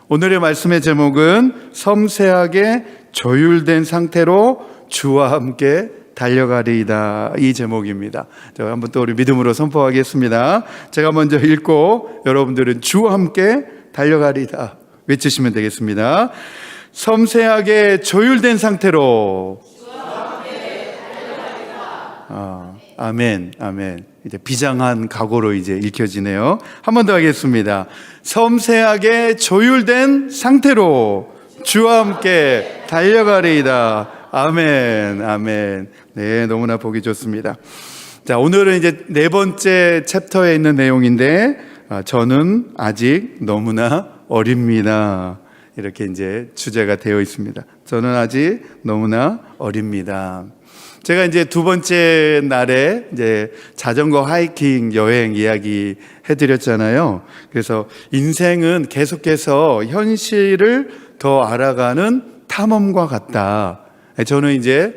오늘의 말씀의 제목은 섬세하게 조율된 상태로 주와 함께 달려가리이다, 이 제목입니다. 자, 한번 또 우리 믿음으로 선포하겠습니다. 제가 먼저 읽고 여러분들은 주와 함께 달려가리이다 외치시면 되겠습니다. 섬세하게 조율된 상태로 주와 함께 달려가리이다. 아멘, 아멘. 이제 비장한 각오로 이제 읽혀지네요. 한 번 더 하겠습니다. 섬세하게 조율된 상태로 주와 함께 달려가리이다. 아멘, 아멘. 네, 너무나 보기 좋습니다. 자, 오늘은 이제 네 번째 챕터에 있는 내용인데, 저는 아직 너무나 어립니다. 이렇게 이제 주제가 되어 있습니다. 저는 아직 너무나 어립니다. 제가 이제 두 번째 날에 이제 자전거 하이킹 여행 이야기 해드렸잖아요. 그래서 인생은 계속해서 현실을 더 알아가는 탐험과 같다. 저는 이제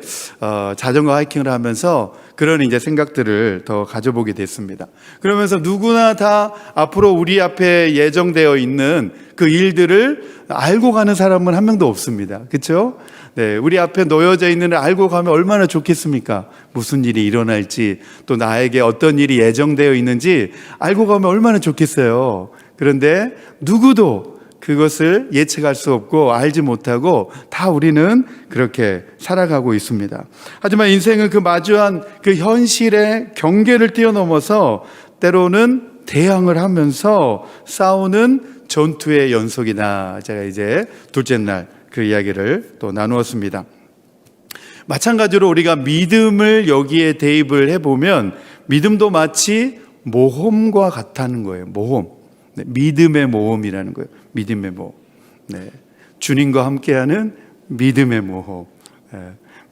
자전거 하이킹을 하면서 그런 이제 생각들을 더 가져보게 됐습니다. 그러면서 누구나 다 앞으로 우리 앞에 예정되어 있는 그 일들을 알고 가는 사람은 한 명도 없습니다. 그렇죠? 네, 우리 앞에 놓여져 있는 걸 알고 가면 얼마나 좋겠습니까? 무슨 일이 일어날지, 또 나에게 어떤 일이 예정되어 있는지 알고 가면 얼마나 좋겠어요. 그런데 누구도 그것을 예측할 수 없고 알지 못하고 다 우리는 그렇게 살아가고 있습니다. 하지만 인생은 그 마주한 그 현실의 경계를 뛰어넘어서 때로는 대항을 하면서 싸우는 전투의 연속이다. 제가 이제 둘째 날 그 이야기를 또 나누었습니다. 마찬가지로 우리가 믿음을 여기에 대입을 해보면 믿음도 마치 모험과 같다는 거예요. 모험. 네, 믿음의 모험이라는 거예요. 믿음의 모험. 네, 주님과 함께하는 믿음의 모험. 네,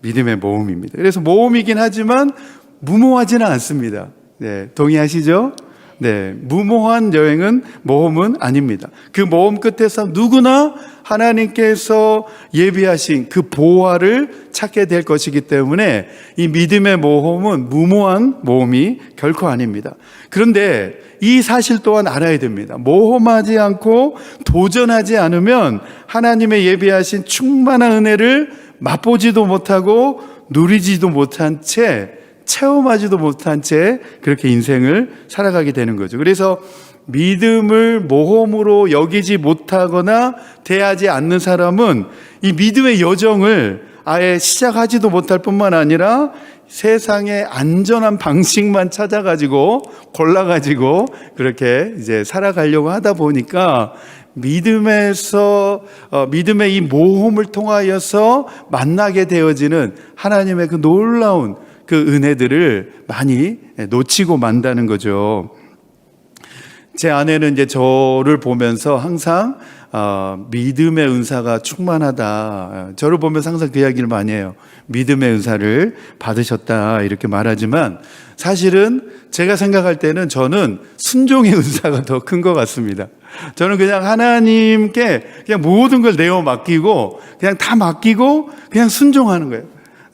믿음의 모험입니다. 그래서 모험이긴 하지만 무모하지는 않습니다. 네, 동의하시죠? 네, 무모한 여행은 모험은 아닙니다. 그 모험 끝에서 누구나 하나님께서 예비하신 그 보화를 찾게 될 것이기 때문에 이 믿음의 모험은 무모한 모험이 결코 아닙니다. 그런데 이 사실 또한 알아야 됩니다. 모험하지 않고 도전하지 않으면 하나님의 예비하신 충만한 은혜를 맛보지도 못하고 누리지도 못한 채, 체험하지도 못한 채 그렇게 인생을 살아가게 되는 거죠. 그래서 믿음을 모험으로 여기지 못하거나 대하지 않는 사람은 이 믿음의 여정을 아예 시작하지도 못할 뿐만 아니라 세상의 안전한 방식만 찾아가지고 골라가지고 그렇게 이제 살아가려고 하다 보니까 믿음의 이 모험을 통하여서 만나게 되어지는 하나님의 그 놀라운 그 은혜들을 많이 놓치고 만다는 거죠. 제 아내는 이제 저를 보면서 항상 믿음의 은사가 충만하다. 저를 보면서 항상 그 이야기를 많이 해요. 믿음의 은사를 받으셨다 이렇게 말하지만 사실은 제가 생각할 때는 저는 순종의 은사가 더 큰 것 같습니다. 저는 그냥 하나님께 그냥 모든 걸 내어 맡기고 그냥 다 맡기고 그냥 순종하는 거예요.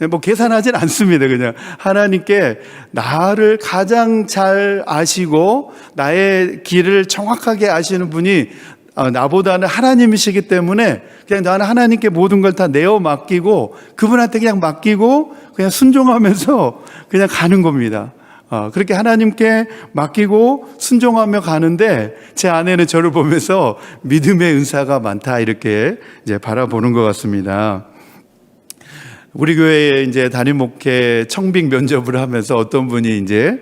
뭐 계산하진 않습니다. 그냥 하나님께 나를 가장 잘 아시고 나의 길을 정확하게 아시는 분이 나보다는 하나님이시기 때문에 그냥 나는 하나님께 모든 걸 다 내어 맡기고 그분한테 그냥 맡기고 그냥 순종하면서 그냥 가는 겁니다. 그렇게 하나님께 맡기고 순종하며 가는데 제 아내는 저를 보면서 믿음의 은사가 많다 이렇게 이제 바라보는 것 같습니다. 우리 교회에 이제 담임 목회 청빙 면접을 하면서 어떤 분이 이제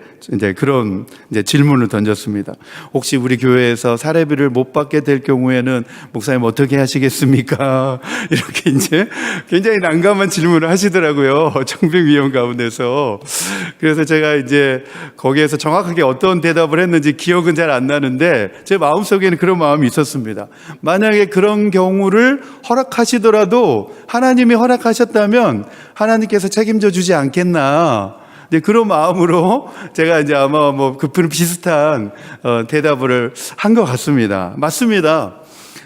그런 질문을 던졌습니다. 혹시 우리 교회에서 사례비를 못 받게 될 경우에는 목사님 어떻게 하시겠습니까? 이렇게 이제 굉장히 난감한 질문을 하시더라고요. 청빙위원 가운데서. 그래서 제가 이제 거기에서 정확하게 어떤 대답을 했는지 기억은 잘 안 나는데 제 마음속에는 그런 마음이 있었습니다. 만약에 그런 경우를 허락하시더라도 하나님이 허락하셨다면 하나님께서 책임져 주지 않겠나. 그런 마음으로 제가 이제 아마 그 비슷한 대답을 한 것 같습니다. 맞습니다.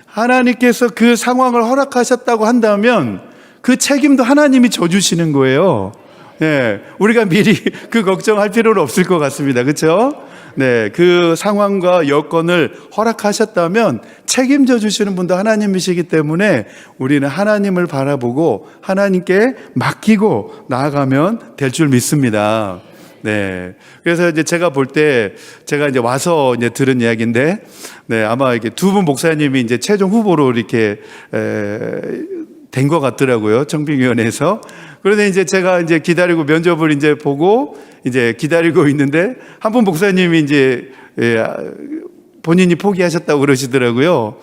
하나님께서 그 상황을 허락하셨다고 한다면 그 책임도 하나님이 져주시는 거예요. 예, 우리가 미리 그 걱정할 필요는 없을 것 같습니다. 그렇죠? 네, 그 상황과 여건을 허락하셨다면 책임져 주시는 분도 하나님이시기 때문에 우리는 하나님을 바라보고 하나님께 맡기고 나아가면 될 줄 믿습니다. 네. 그래서 이제 제가 볼 때, 제가 이제 와서 이제 들은 이야기인데, 네, 아마 이렇게 두 분 목사님이 이제 최종 후보로 이렇게, 된 것 같더라고요. 청빙위원회에서. 그런데 이제 제가 이제 기다리고 면접을 이제 보고 이제 기다리고 있는데, 한 분 목사님이 이제, 본인이 포기하셨다고 그러시더라고요.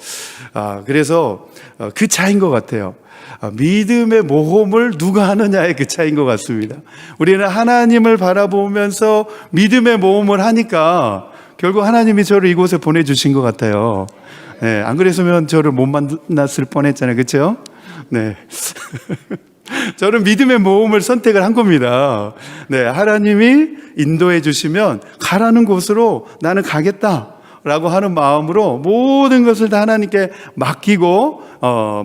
그래서 그 차이인 것 같아요. 믿음의 모험을 누가 하느냐의 그 차이인 것 같습니다. 우리는 하나님을 바라보면서 믿음의 모험을 하니까 결국 하나님이 저를 이곳에 보내주신 것 같아요. 네, 안 그랬으면 저를 못 만났을 뻔했잖아요. 그렇죠? 네. 저는 믿음의 모험을 선택을 한 겁니다. 네, 하나님이 인도해 주시면 가라는 곳으로 나는 가겠다 라고 하는 마음으로 모든 것을 다 하나님께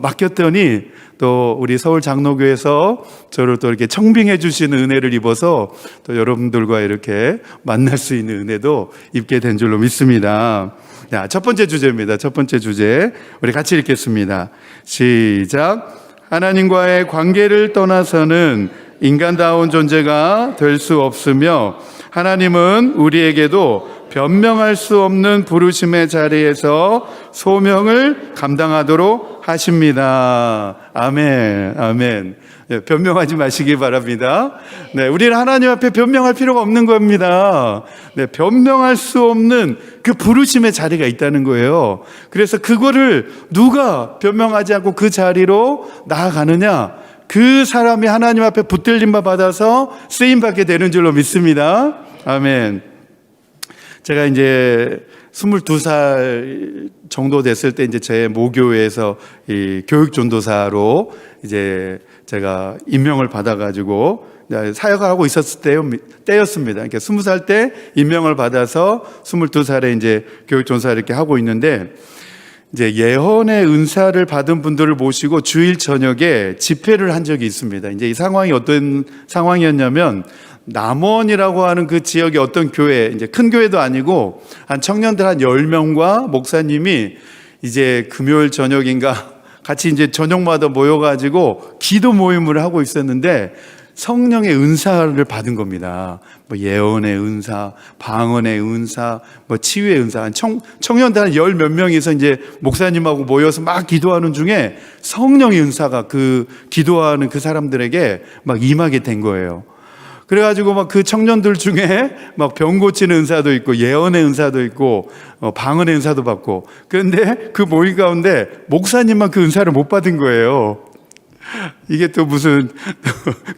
맡겼더니 또 우리 서울 장로교에서 저를 또 이렇게 청빙해 주시는 은혜를 입어서 또 여러분들과 이렇게 만날 수 있는 은혜도 입게 된 줄로 믿습니다. 자, 첫 번째 주제입니다. 첫 번째 주제 우리 같이 읽겠습니다. 시작. 하나님과의 관계를 떠나서는 인간다운 존재가 될 수 없으며 하나님은 우리에게도 변명할 수 없는 부르심의 자리에서 소명을 감당하도록 하십니다. 아멘, 아멘. 네, 변명하지 마시기 바랍니다. 네, 우리는 하나님 앞에 변명할 필요가 없는 겁니다. 네, 변명할 수 없는 그 부르심의 자리가 있다는 거예요. 그래서 그거를 누가 변명하지 않고 그 자리로 나아가느냐? 그 사람이 하나님 앞에 붙들림바 받아서 쓰임받게 되는 줄로 믿습니다. 아멘. 제가 이제 22살 정도 됐을 때 이제 제 모교회에서 이 교육전도사로 이제 제가 임명을 받아가지고 사역을 하고 있었을 때였습니다. 그러니까 20살 때 임명을 받아서 22살에 이제 교육전도사 이렇게 하고 있는데 이제 예언의 은사를 받은 분들을 모시고 주일 저녁에 집회를 한 적이 있습니다. 이제 이 상황이 어떤 상황이었냐면 남원이라고 하는 그 지역의 어떤 교회, 이제 큰 교회도 아니고 한 청년들 한 10명과 목사님이 이제 금요일 저녁인가 같이 이제 저녁마다 모여가지고 기도 모임을 하고 있었는데 성령의 은사를 받은 겁니다. 뭐 예언의 은사, 방언의 은사, 뭐 치유의 은사. 청년들 한 10 몇 명이서 이제 목사님하고 모여서 막 기도하는 중에 성령의 은사가 그 기도하는 그 사람들에게 막 임하게 된 거예요. 그래가지고 막 그 청년들 중에 막 병 고치는 은사도 있고 예언의 은사도 있고 방언의 은사도 받고, 그런데 그 모임 가운데 목사님만 그 은사를 못 받은 거예요. 이게 또 무슨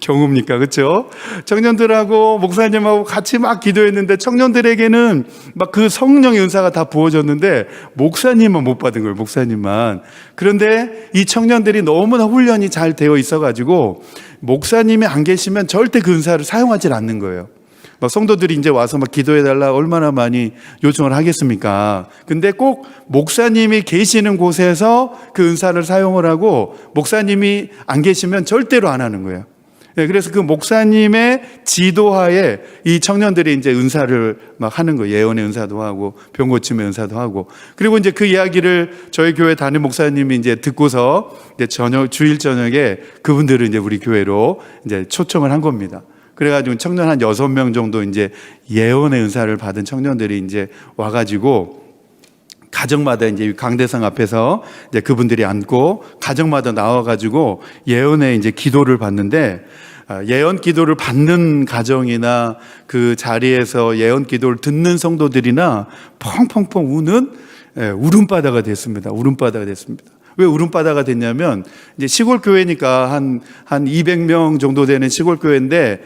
경우입니까? 그렇죠? 청년들하고 목사님하고 같이 막 기도했는데 청년들에게는 막 그 성령의 은사가 다 부어졌는데 목사님만 못 받은 거예요. 목사님만. 그런데 이 청년들이 너무나 훈련이 잘 되어 있어가지고 목사님이 안 계시면 절대 그 은사를 사용하지 않는 거예요. 막 성도들이 이제 와서 막 기도해달라 얼마나 많이 요청을 하겠습니까? 근데 꼭 목사님이 계시는 곳에서 그 은사를 사용을 하고 목사님이 안 계시면 절대로 안 하는 거예요. 네, 그래서 그 목사님의 지도하에 이 청년들이 이제 은사를 막 하는 거예요. 예언의 은사도 하고 병 고침의 은사도 하고. 그리고 이제 그 이야기를 저희 교회 담임 목사님이 이제 듣고서 이제 주일 저녁에 그분들을 이제 우리 교회로 이제 초청을 한 겁니다. 그래가지고 청년 한 6명 정도 이제 예언의 은사를 받은 청년들이 이제 와가지고 가정마다 이제 강대상 앞에서 이제 그분들이 앉고 가정마다 나와가지고 예언의 이제 기도를 받는데, 예언 기도를 받는 가정이나 그 자리에서 예언 기도를 듣는 성도들이나 펑펑펑 우는 울음바다가 됐습니다. 울음바다가 됐습니다. 왜 울음바다가 됐냐면 이제 시골 교회니까 한 200명 정도 되는 시골 교회인데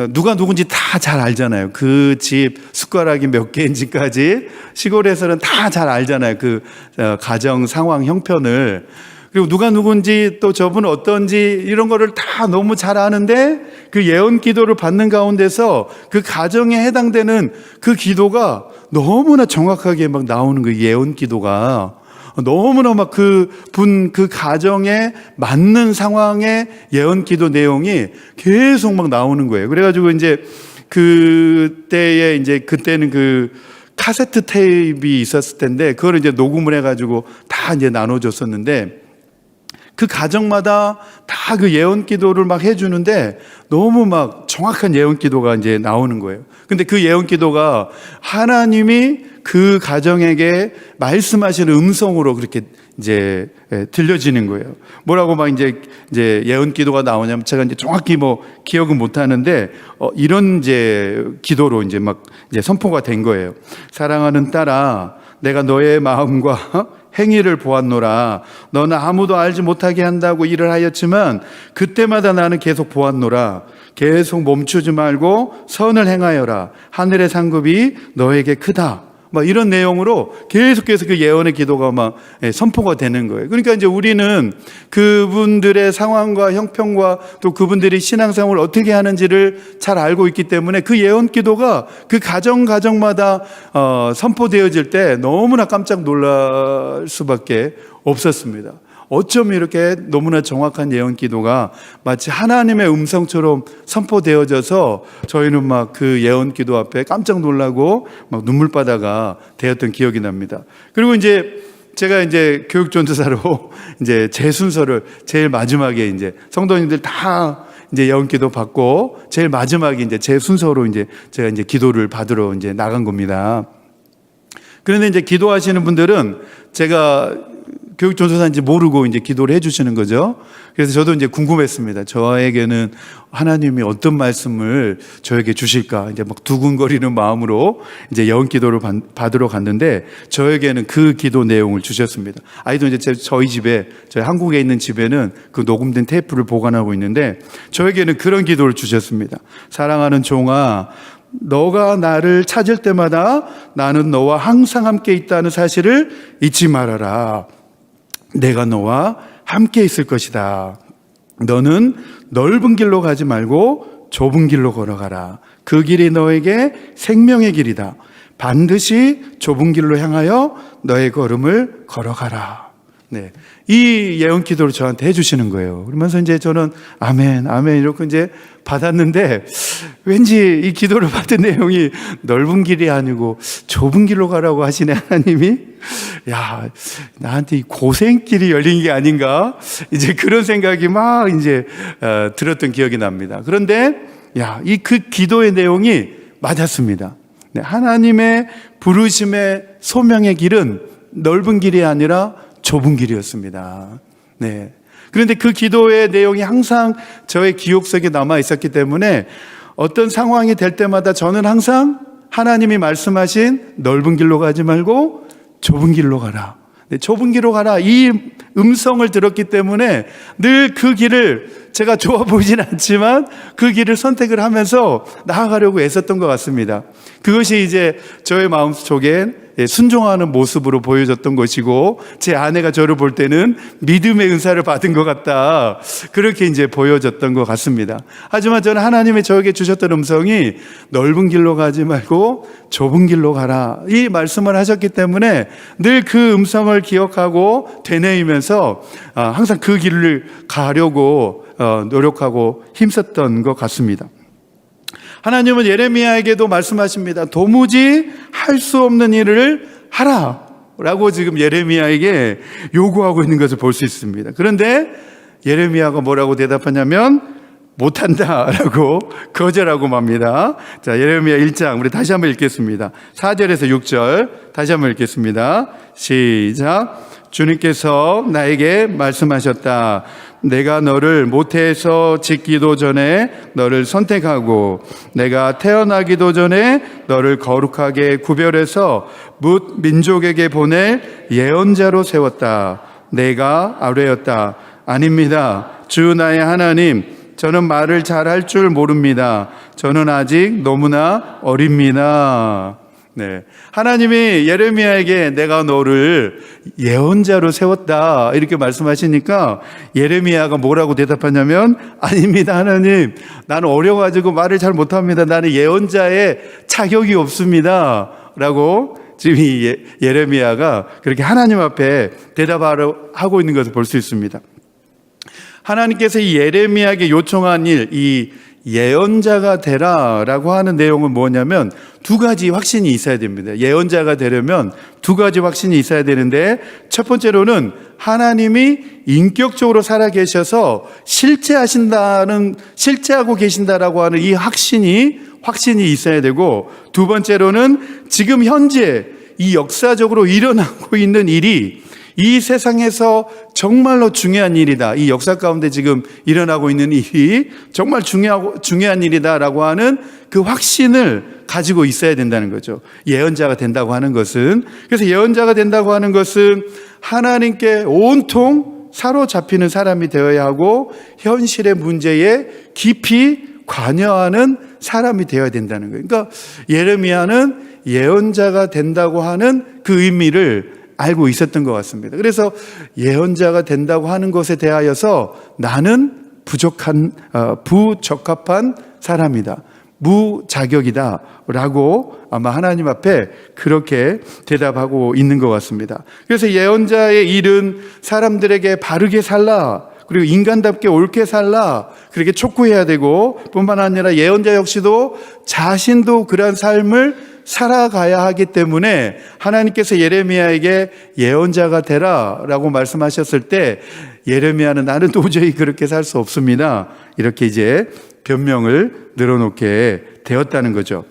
누가 누군지 다 잘 알잖아요. 그 집 숟가락이 몇 개인지까지 시골에서는 다 잘 알잖아요. 그 가정 상황 형편을. 그리고 누가 누군지 또 저분은 어떤지 이런 거를 다 너무 잘 아는데 그 예언 기도를 받는 가운데서 그 가정에 해당되는 그 기도가 너무나 정확하게 막 나오는 그 예언 기도가 너무나 막 그 가정에 맞는 상황의 예언 기도 내용이 계속 막 나오는 거예요. 그래가지고 이제 그때는 그 카세트 테이프가 있었을 텐데 그걸 이제 녹음을 해가지고 다 이제 나눠줬었는데 그 가정마다 다 그 예언 기도를 막 해주는데 너무 막 정확한 예언 기도가 이제 나오는 거예요. 근데 그 예언 기도가 하나님이 그 가정에게 말씀하시는 음성으로 그렇게 이제 들려지는 거예요. 뭐라고 막 이제 예언 기도가 나오냐면 제가 이제 정확히 뭐 기억은 못 하는데 이런 이제 기도로 이제 막 이제 선포가 된 거예요. 사랑하는 딸아, 내가 너의 마음과 행위를 보았노라. 너는 아무도 알지 못하게 한다고 일을 하였지만 그때마다 나는 계속 보았노라. 계속 멈추지 말고 선을 행하여라. 하늘의 상급이 너에게 크다. 막 이런 내용으로 계속해서 그 예언의 기도가 막 선포가 되는 거예요. 그러니까 이제 우리는 그분들의 상황과 형편과 또 그분들이 신앙생활을 어떻게 하는지를 잘 알고 있기 때문에 그 예언 기도가 그 가정마다 선포되어질 때 너무나 깜짝 놀랄 수밖에 없었습니다. 어쩜 이렇게 너무나 정확한 예언 기도가 마치 하나님의 음성처럼 선포되어져서 저희는 막 그 예언 기도 앞에 깜짝 놀라고 막 눈물바다가 되었던 기억이 납니다. 그리고 이제 제가 이제 교육전도사로 이제 제 순서를 제일 마지막에 이제 성도님들 다 이제 예언 기도 받고 제일 마지막에 이제 제 순서로 이제 제가 이제 기도를 받으러 이제 나간 겁니다. 그런데 이제 기도하시는 분들은 제가 교육전도사인지 모르고 이제 기도를 해주시는 거죠. 그래서 저도 이제 궁금했습니다. 저에게는 하나님이 어떤 말씀을 저에게 주실까? 이제 막 두근거리는 마음으로 이제 예언 기도를 받으러 갔는데 저에게는 그 기도 내용을 주셨습니다. 아이도 이제 저희 집에, 저희 한국에 있는 집에는 그 녹음된 테이프를 보관하고 있는데 저에게는 그런 기도를 주셨습니다. 사랑하는 종아, 너가 나를 찾을 때마다 나는 너와 항상 함께 있다는 사실을 잊지 말아라. 내가 너와 함께 있을 것이다. 너는 넓은 길로 가지 말고 좁은 길로 걸어가라. 그 길이 너에게 생명의 길이다. 반드시 좁은 길로 향하여 너의 걸음을 걸어가라. 네, 이 예언 기도를 저한테 해주시는 거예요. 그러면서 이제 저는 아멘, 아멘 이렇게 이제 받았는데 왠지 이 기도를 받은 내용이 넓은 길이 아니고 좁은 길로 가라고 하시네 하나님이. 야, 나한테 이 고생길이 열린 게 아닌가? 이제 그런 생각이 막 이제 들었던 기억이 납니다. 그런데 이 그 기도의 내용이 맞았습니다. 네, 하나님의 부르심의 소명의 길은 넓은 길이 아니라 좁은 길이었습니다. 네. 그런데 그 기도의 내용이 항상 저의 기억 속에 남아 있었기 때문에 어떤 상황이 될 때마다 저는 항상 하나님이 말씀하신 넓은 길로 가지 말고 좁은 길로 가라. 네, 좁은 길로 가라. 이 음성을 들었기 때문에 늘 그 길을 제가 좋아 보이진 않지만 그 길을 선택을 하면서 나아가려고 애썼던 것 같습니다. 그것이 이제 저의 마음속에 순종하는 모습으로 보여졌던 것이고 제 아내가 저를 볼 때는 믿음의 은사를 받은 것 같다. 그렇게 이제 보여졌던 것 같습니다. 하지만 저는 하나님이 저에게 주셨던 음성이 넓은 길로 가지 말고 좁은 길로 가라. 이 말씀을 하셨기 때문에 늘 그 음성을 기억하고 되뇌이면서 항상 그 길을 가려고 노력하고 힘썼던 것 같습니다. 하나님은 예레미야에게도 말씀하십니다. 도무지 할 수 없는 일을 하라 라고 지금 예레미야에게 요구하고 있는 것을 볼 수 있습니다. 그런데 예레미야가 뭐라고 대답하냐면 못한다 라고 거절하고 맙니다. 자, 예레미야 1장 우리 다시 한번 읽겠습니다. 4절에서 6절 다시 한번 읽겠습니다. 시작. 주님께서 나에게 말씀하셨다. 내가 너를 모태에서 짓기도 전에 너를 선택하고 내가 태어나기도 전에 너를 거룩하게 구별해서 뭇 민족에게 보낼 예언자로 세웠다. 내가 아뢰었다. 아닙니다. 주 나의 하나님, 저는 말을 잘할 줄 모릅니다. 저는 아직 너무나 어립니다. 네, 하나님이 예레미야에게 내가 너를 예언자로 세웠다 이렇게 말씀하시니까 예레미야가 뭐라고 대답하냐면 아닙니다 하나님, 나는 어려가지고 말을 잘 못합니다. 나는 예언자의 자격이 없습니다 라고 지금 이 예레미야가 그렇게 하나님 앞에 대답하고 있는 것을 볼 수 있습니다. 하나님께서 이 예레미야에게 요청한 일, 이 예언자가 되라라고 하는 내용은 뭐냐면 두 가지 확신이 있어야 됩니다. 예언자가 되려면 두 가지 확신이 있어야 되는데, 첫 번째로는 하나님이 인격적으로 살아계셔서 실제하고 계신다라고 하는 이 확신이 있어야 되고, 두 번째로는 지금 현재 이 역사적으로 일어나고 있는 일이 이 세상에서 정말로 중요한 일이다, 이 역사 가운데 지금 일어나고 있는 일이 정말 중요한 일이다라고 하는 그 확신을 가지고 있어야 된다는 거죠. 예언자가 된다고 하는 것은. 그래서 예언자가 된다고 하는 것은 하나님께 온통 사로잡히는 사람이 되어야 하고, 현실의 문제에 깊이 관여하는 사람이 되어야 된다는 거예요. 그러니까 예레미야는 예언자가 된다고 하는 그 의미를 알고 있었던 것 같습니다. 그래서 예언자가 된다고 하는 것에 대하여서 나는 부적합한 사람이다, 무자격이다 라고 아마 하나님 앞에 그렇게 대답하고 있는 것 같습니다. 그래서 예언자의 일은 사람들에게 바르게 살라, 그리고 인간답게 옳게 살라, 그렇게 촉구해야 되고, 뿐만 아니라 예언자 역시도 자신도 그러한 삶을 살아가야 하기 때문에 하나님께서 예레미야에게 예언자가 되라라고 말씀하셨을 때, 예레미야는 나는 도저히 그렇게 살 수 없습니다, 이렇게 이제 변명을 늘어놓게 되었다는 거죠.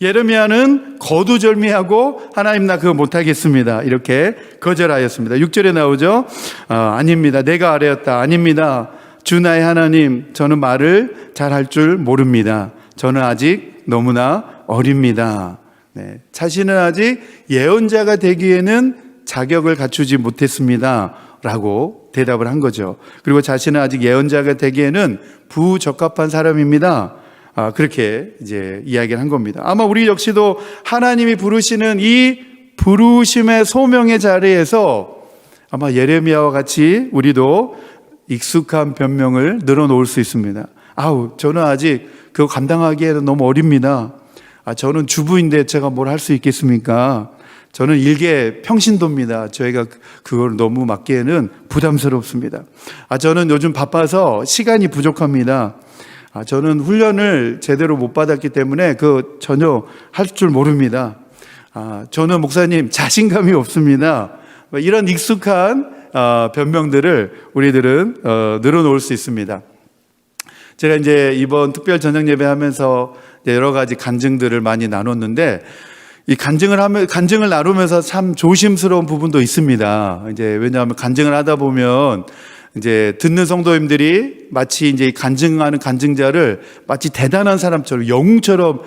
예레미야는 거두절미하고 하나님 나 그거 못하겠습니다, 이렇게 거절하였습니다. 6절에 나오죠. 아닙니다, 내가 아뢰었다. 아닙니다, 주 나의 하나님, 저는 말을 잘할 줄 모릅니다. 저는 아직 너무나 어립니다. 네, 자신은 아직 예언자가 되기에는 자격을 갖추지 못했습니다 라고 대답을 한 거죠. 그리고 자신은 아직 예언자가 되기에는 부적합한 사람입니다, 그렇게 이제 이야기를 한 겁니다. 아마 우리 역시도 하나님이 부르시는 이 부르심의 소명의 자리에서 아마 예레미야와 같이 우리도 익숙한 변명을 늘어놓을 수 있습니다. 저는 아직 그거 감당하기에는 너무 어립니다. 저는 주부인데 제가 뭘 할 수 있겠습니까? 저는 일개 평신도입니다. 저희가 그걸 너무 맡기에는 부담스럽습니다. 저는 요즘 바빠서 시간이 부족합니다. 저는 훈련을 제대로 못 받았기 때문에 그 전혀 할 줄 모릅니다. 저는 목사님 자신감이 없습니다. 이런 익숙한 변명들을 우리들은 늘어놓을 수 있습니다. 제가 이제 이번 특별 저녁 예배 하면서 여러 가지 간증들을 많이 나눴는데, 이 간증을 나누면서 참 조심스러운 부분도 있습니다. 이제 왜냐하면 간증을 하다 보면 이제 듣는 성도님들이 마치 이제 간증하는 간증자를 마치 대단한 사람처럼, 영웅처럼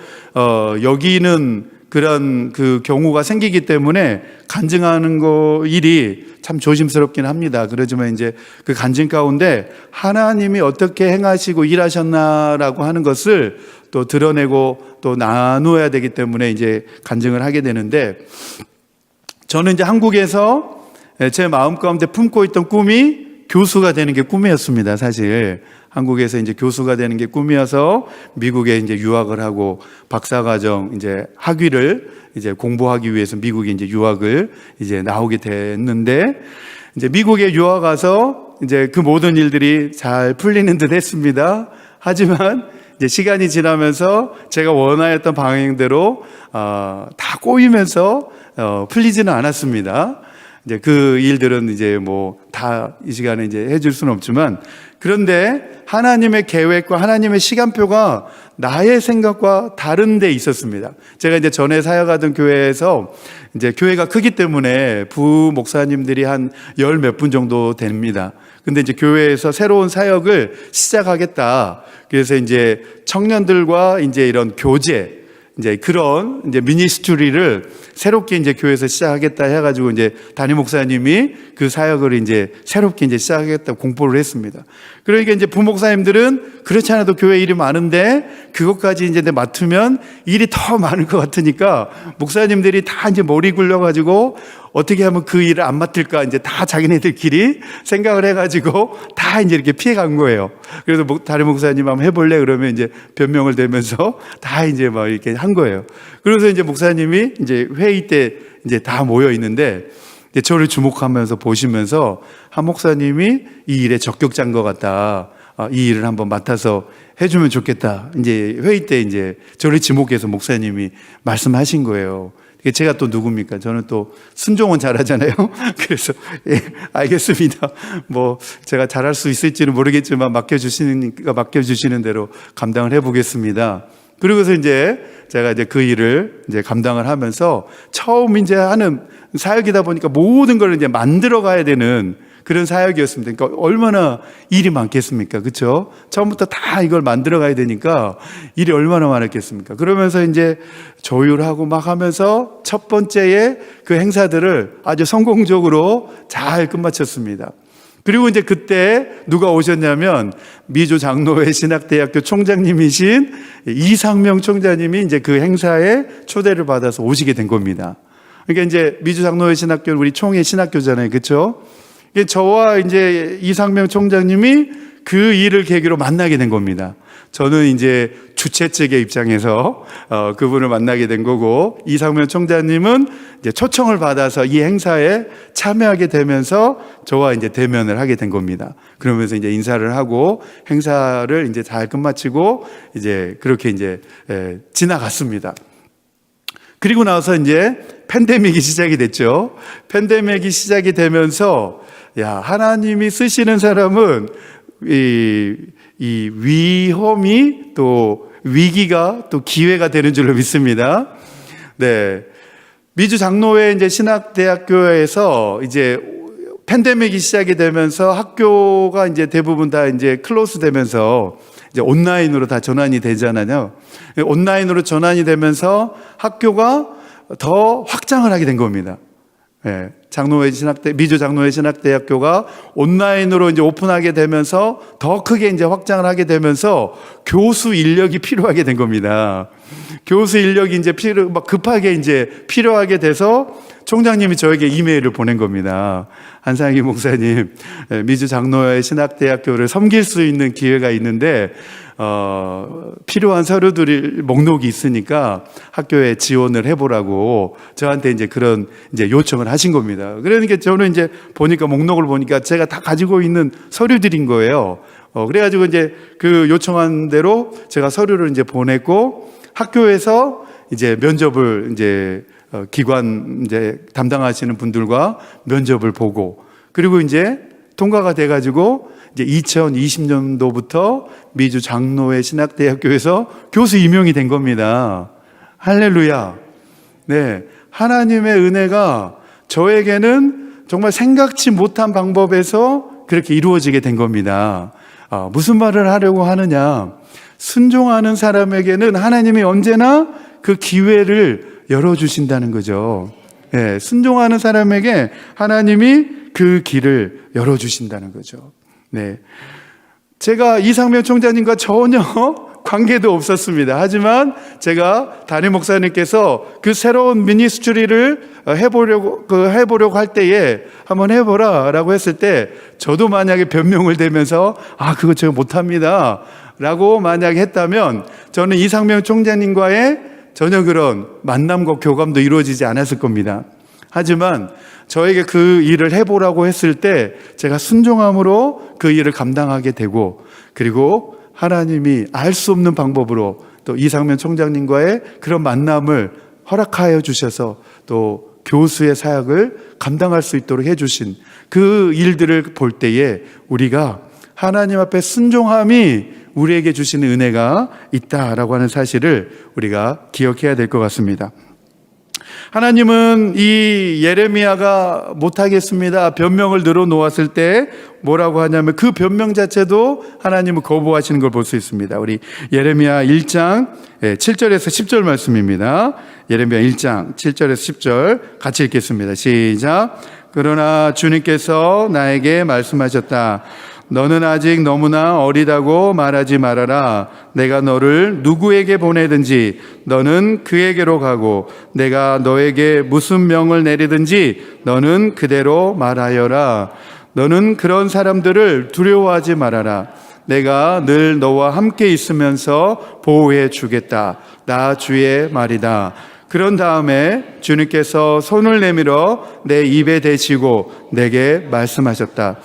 여기는 그런 그 경우가 생기기 때문에 간증하는 일이 참 조심스럽긴 합니다. 그러지만 이제 그 간증 가운데 하나님이 어떻게 행하시고 일하셨나라고 하는 것을 또 드러내고 또 나누어야 되기 때문에 이제 간증을 하게 되는데, 저는 이제 한국에서 제 마음 가운데 품고 있던 꿈이 교수가 되는 게 꿈이었습니다. 사실 한국에서 이제 교수가 되는 게 꿈이어서 미국에 이제 유학을 하고 박사과정 이제 학위를 이제 공부하기 위해서 미국에 이제 유학을 이제 나오게 됐는데, 이제 미국에 유학 가서 이제 그 모든 일들이 잘 풀리는 듯 했습니다. 하지만 이제 시간이 지나면서 제가 원하였던 방향대로 다 꼬이면서 풀리지는 않았습니다. 이제 그 일들은 이제 뭐 다 이 시간에 이제 해줄 수는 없지만, 그런데 하나님의 계획과 하나님의 시간표가 나의 생각과 다른 데 있었습니다. 제가 이제 전에 사역하던 교회에서 이제 교회가 크기 때문에 부목사님들이 한 열 몇 분 정도 됩니다. 근데 이제 교회에서 새로운 사역을 시작하겠다. 그래서 이제 청년들과 이제 이런 교제, 이제 그런 이제 미니스트리를 새롭게 이제 교회에서 시작하겠다 해가지고 이제 담임 목사님이 그 사역을 이제 새롭게 이제 시작하겠다 공포를 했습니다. 그러니까 이제 부목사님들은 그렇지 않아도 교회 일이 많은데 그것까지 이제 맡으면 일이 더 많을 것 같으니까 목사님들이 다 이제 머리 굴려가지고 어떻게 하면 그 일을 안 맡을까 이제 다 자기네들끼리 생각을 해가지고 다 이제 이렇게 피해간 거예요. 그래서 다른 목사님 한번 해볼래? 그러면 이제 변명을 대면서 다 이제 막 이렇게 한 거예요. 그래서 이제 목사님이 이제 회의 때 이제 다 모여 있는데 저를 주목하면서 보시면서 한 목사님이 이 일에 적격자인 것 같다. 이 일을 한번 맡아서 해주면 좋겠다. 이제 회의 때 이제 저를 지목해서 목사님이 말씀하신 거예요. 제가 또 누굽니까? 저는 또 순종은 잘하잖아요. 그래서 예, 알겠습니다. 뭐 제가 잘할 수 있을지는 모르겠지만 맡겨주시는 대로 감당을 해보겠습니다. 그러고서 이제 제가 이제 그 일을 이제 감당을 하면서 처음 이제 하는 사역이다 보니까 모든 걸 이제 만들어 가야 되는 그런 사역이었습니다. 그러니까 얼마나 일이 많겠습니까? 그렇죠? 처음부터 다 이걸 만들어 가야 되니까 일이 얼마나 많았겠습니까? 그러면서 이제 조율하고 막 하면서 첫 번째에 그 행사들을 아주 성공적으로 잘 끝마쳤습니다. 그리고 이제 그때 누가 오셨냐면 미주 장로회 신학대학교 총장님이신 이상명 총장님이 이제 그 행사에 초대를 받아서 오시게 된 겁니다. 그러니까 이제 미주 장로회 신학교 우리 총회 신학교잖아요. 그렇죠? 저와 이제 이상명 총장님이 그 일을 계기로 만나게 된 겁니다. 저는 이제 주최 측의 입장에서 그분을 만나게 된 거고, 이상명 총장님은 이제 초청을 받아서 이 행사에 참여하게 되면서 저와 이제 대면을 하게 된 겁니다. 그러면서 이제 인사를 하고 행사를 이제 잘 끝마치고 이제 그렇게 이제 지나갔습니다. 그리고 나서 이제 팬데믹이 시작이 됐죠. 팬데믹이 시작이 되면서 하나님이 쓰시는 사람은 이 위험이 또 위기가 또 기회가 되는 줄로 믿습니다. 네. 미주 장로회 이제 신학대학교에서 이제 팬데믹이 시작이 되면서 학교가 이제 대부분 다 이제 클로스 되면서 이제 온라인으로 다 전환이 되잖아요. 온라인으로 전환이 되면서 학교가 더 확장을 하게 된 겁니다. 예, 미주 장로회 신학대학교가 온라인으로 이제 오픈하게 되면서 더 크게 이제 확장을 하게 되면서 교수 인력이 필요하게 된 겁니다. 교수 인력이 이제 급하게 이제 필요하게 돼서 총장님이 저에게 이메일을 보낸 겁니다. 한상희 목사님, 미주 장로회 신학대학교를 섬길 수 있는 기회가 있는데 필요한 서류들이 목록이 있으니까 학교에 지원을 해보라고 저한테 이제 그런 이제 요청을 하신 겁니다. 그러니까 저는 이제 보니까 목록을 보니까 제가 다 가지고 있는 서류들인 거예요. 그래가지고 이제 그 요청한 대로 제가 서류를 이제 보냈고 학교에서 이제 면접을 이제 기관 이제 담당하시는 분들과 면접을 보고 그리고 이제 통과가 돼가지고 이제 2020년도부터 미주 장로회 신학대학교에서 교수 임용이 된 겁니다. 할렐루야. 네. 하나님의 은혜가 저에게는 정말 생각지 못한 방법에서 그렇게 이루어지게 된 겁니다. 무슨 말을 하려고 하느냐. 순종하는 사람에게는 하나님이 언제나 그 기회를 열어주신다는 거죠. 네. 순종하는 사람에게 하나님이 그 길을 열어주신다는 거죠. 네. 제가 이상명 총장님과 전혀 관계도 없었습니다. 하지만 제가 담임 목사님께서 그 새로운 미니스트리를 해보려고 할 때에 한번 해보라 라고 했을 때 저도 만약에 변명을 대면서 그거 제가 못합니다 라고 만약에 했다면 저는 이상명 총장님과의 전혀 그런 만남과 교감도 이루어지지 않았을 겁니다. 하지만 저에게 그 일을 해보라고 했을 때 제가 순종함으로 그 일을 감당하게 되고 그리고 하나님이 알 수 없는 방법으로 또 이상면 총장님과의 그런 만남을 허락하여 주셔서 또 교수의 사역을 감당할 수 있도록 해주신 그 일들을 볼 때에 우리가 하나님 앞에 순종함이 우리에게 주시는 은혜가 있다라고 하는 사실을 우리가 기억해야 될 것 같습니다. 하나님은 이 예레미야가 못하겠습니다 변명을 늘어놓았을 때 뭐라고 하냐면 그 변명 자체도 하나님은 거부하시는 걸 볼 수 있습니다. 우리 예레미야 1장 7절에서 10절 말씀입니다. 예레미야 1장 7절에서 10절 같이 읽겠습니다. 시작. 그러나 주님께서 나에게 말씀하셨다. 너는 아직 너무나 어리다고 말하지 말아라. 내가 너를 누구에게 보내든지 너는 그에게로 가고 내가 너에게 무슨 명을 내리든지 너는 그대로 말하여라. 너는 그런 사람들을 두려워하지 말아라. 내가 늘 너와 함께 있으면서 보호해 주겠다. 나 주의 말이다. 그런 다음에 주님께서 손을 내밀어 내 입에 대시고 내게 말씀하셨다.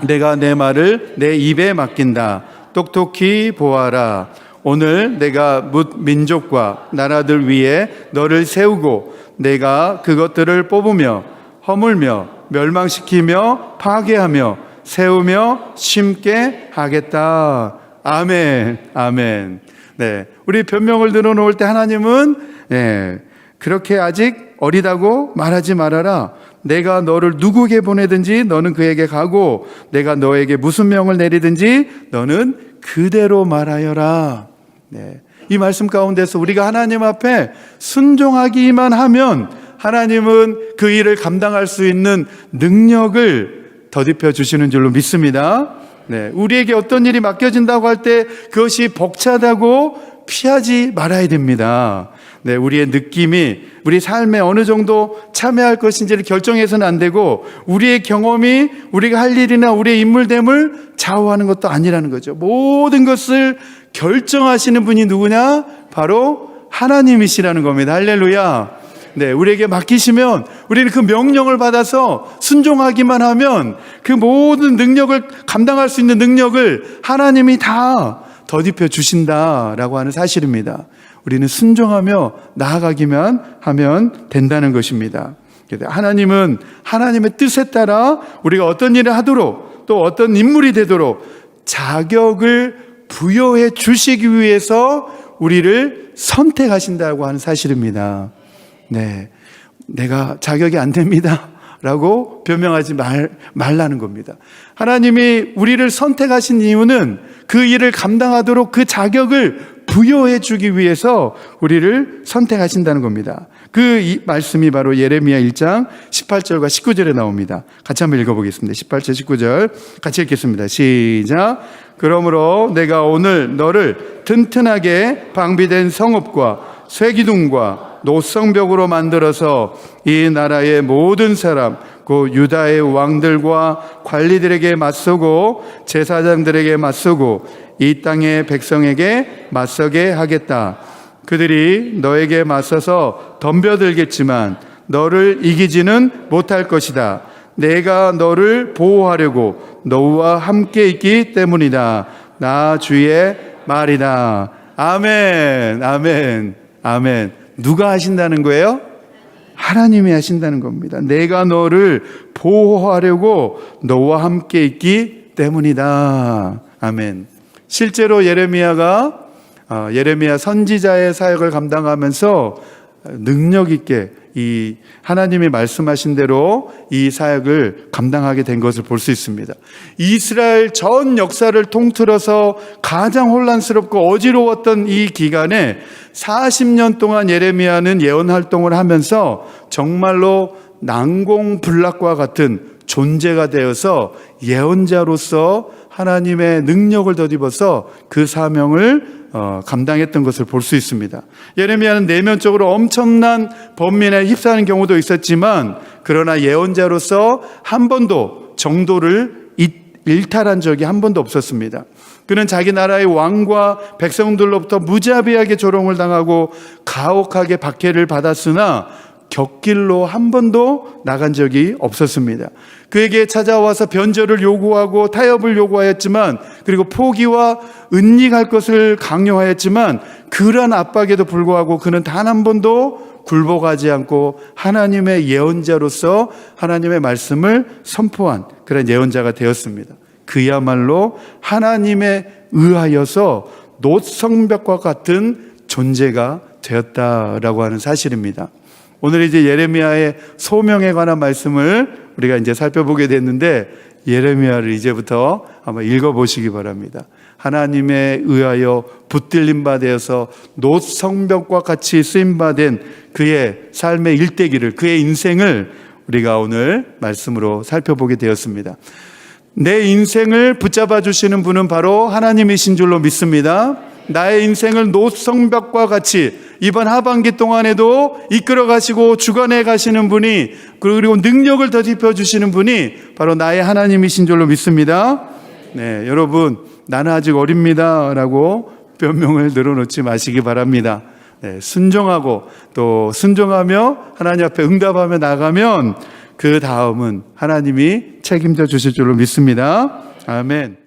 내가 내 말을 내 입에 맡긴다. 똑똑히 보아라. 오늘 내가 뭇 민족과 나라들 위에 너를 세우고 내가 그것들을 뽑으며 허물며 멸망시키며 파괴하며 세우며 심게 하겠다. 아멘, 아멘. 네, 우리 변명을 들어놓을 때 하나님은 그렇게 아직 어리다고 말하지 말아라. 내가 너를 누구에게 보내든지 너는 그에게 가고 내가 너에게 무슨 명을 내리든지 너는 그대로 말하여라. 네, 이 말씀 가운데서 우리가 하나님 앞에 순종하기만 하면 하나님은 그 일을 감당할 수 있는 능력을 더딥혀 주시는 줄로 믿습니다. 네, 우리에게 어떤 일이 맡겨진다고 할 때 그것이 벅차다고 피하지 말아야 됩니다. 네, 우리의 느낌이 우리 삶에 어느 정도 참여할 것인지를 결정해서는 안 되고 우리의 경험이 우리가 할 일이나 우리의 인물됨을 좌우하는 것도 아니라는 거죠. 모든 것을 결정하시는 분이 누구냐? 바로 하나님이시라는 겁니다. 할렐루야. 네, 우리에게 맡기시면 우리는 그 명령을 받아서 순종하기만 하면 그 모든 능력을 감당할 수 있는 능력을 하나님이 다 더딥혀 주신다라고 하는 사실입니다. 우리는 순종하며 나아가기만 하면 된다는 것입니다. 하나님은 하나님의 뜻에 따라 우리가 어떤 일을 하도록 또 어떤 인물이 되도록 자격을 부여해 주시기 위해서 우리를 선택하신다고 하는 사실입니다. 네, 내가 자격이 안 됩니다 라고 변명하지 말라는 겁니다. 하나님이 우리를 선택하신 이유는 그 일을 감당하도록 그 자격을 부여해 주기 위해서 우리를 선택하신다는 겁니다. 그 말씀이 바로 예레미야 1장 18절과 19절에 나옵니다. 같이 한번 읽어보겠습니다. 18절 19절 같이 읽겠습니다. 시작. 그러므로 내가 오늘 너를 튼튼하게 방비된 성읍과 쇠기둥과 노성벽으로 만들어서 이 나라의 모든 사람 그 유다의 왕들과 관리들에게 맞서고 제사장들에게 맞서고 이 땅의 백성에게 맞서게 하겠다. 그들이 너에게 맞서서 덤벼들겠지만 너를 이기지는 못할 것이다. 내가 너를 보호하려고 너와 함께 있기 때문이다. 나 주의 말이다. 아멘, 아멘, 아멘. 누가 하신다는 거예요? 하나님이 하신다는 겁니다. 내가 너를 보호하려고 너와 함께 있기 때문이다. 아멘. 실제로 예레미야가 예레미야 선지자의 사역을 감당하면서 능력 있게 이 하나님이 말씀하신 대로 이 사역을 감당하게 된 것을 볼 수 있습니다. 이스라엘 전 역사를 통틀어서 가장 혼란스럽고 어지러웠던 이 기간에 40년 동안 예레미야는 예언 활동을 하면서 정말로 난공불락과 같은 존재가 되어서 예언자로서 하나님의 능력을 덧입어서 그 사명을 감당했던 것을 볼 수 있습니다. 예레미야는 내면적으로 엄청난 번민에 휩싸이는 경우도 있었지만 그러나 예언자로서 한 번도 정도를 일탈한 적이 한 번도 없었습니다. 그는 자기 나라의 왕과 백성들로부터 무자비하게 조롱을 당하고 가혹하게 박해를 받았으나 곁길로 한 번도 나간 적이 없었습니다. 그에게 찾아와서 변절을 요구하고 타협을 요구하였지만 그리고 포기와 은닉할 것을 강요하였지만 그러한 압박에도 불구하고 그는 단 한 번도 굴복하지 않고 하나님의 예언자로서 하나님의 말씀을 선포한 그런 예언자가 되었습니다. 그야말로 하나님에 의하여서 노성벽과 같은 존재가 되었다라고 하는 사실입니다. 오늘 이제 예레미야의 소명에 관한 말씀을 우리가 이제 살펴보게 됐는데 예레미야를 이제부터 한번 읽어보시기 바랍니다. 하나님에 의하여 붙들림 바 되어서 노성벽과 같이 쓰임받은 그의 삶의 일대기를 그의 인생을 우리가 오늘 말씀으로 살펴보게 되었습니다. 내 인생을 붙잡아 주시는 분은 바로 하나님이신 줄로 믿습니다. 나의 인생을 노성벽과 같이 이번 하반기 동안에도 이끌어 가시고 주관해 가시는 분이 그리고 능력을 더집혀 주시는 분이 바로 나의 하나님이신 줄로 믿습니다. 네, 여러분 나는 아직 어립니다 라고 변명을 늘어놓지 마시기 바랍니다. 네, 순종하고 또 순종하며 하나님 앞에 응답하며 나가면 그 다음은 하나님이 책임져 주실 줄로 믿습니다. 아멘.